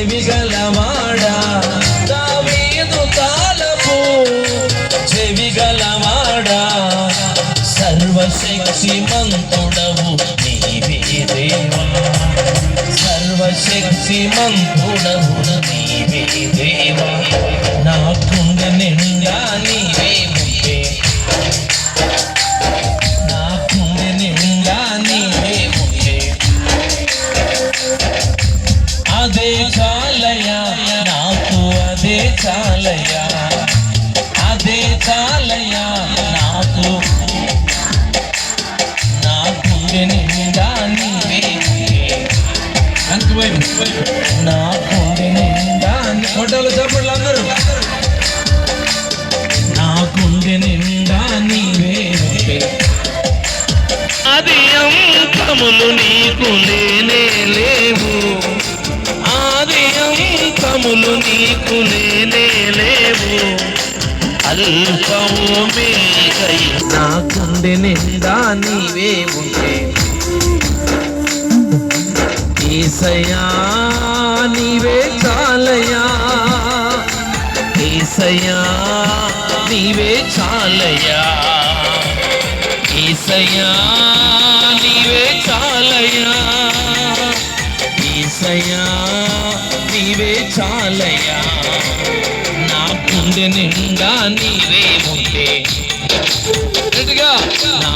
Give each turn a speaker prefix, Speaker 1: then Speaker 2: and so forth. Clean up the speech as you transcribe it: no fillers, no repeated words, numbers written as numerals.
Speaker 1: చెవిగలవాడా దావీదు తాళపు చెవిగలవాడా సర్వశక్తిమంతుడవు నీవే దేవా సర్వశక్తిమంతుడవు నీవే దేవా నా గుండె నిండా నీవే ఉంటే నా గుండె నిండా నీవే ఉంటే అదే చాలయ్యా నాకు అదే చాలయ్యా అదే చాలయ్యా నాకు నా గుండె నిండా నీవే నా గుండె నిండా ఫోటోలు చప్పట్లు అందరూ నా గుండె నిండా నీవే
Speaker 2: అది అంతములు నీకు లేనే లేవు ఆది అంతములు నీకు లేనే లేవు అల్పము మేఘై
Speaker 1: నా గుండె నిండా నీవే ఉంటే యేసయ్యా నీవే చాలయ్యా యేసయ్యా నీవే చాలయ్యా యేసయ్యా నీవే చాలయ్యా యేసయ్యా నీవే చాలయ్యా నా గుండె నిండా నీవే ఉంటే నా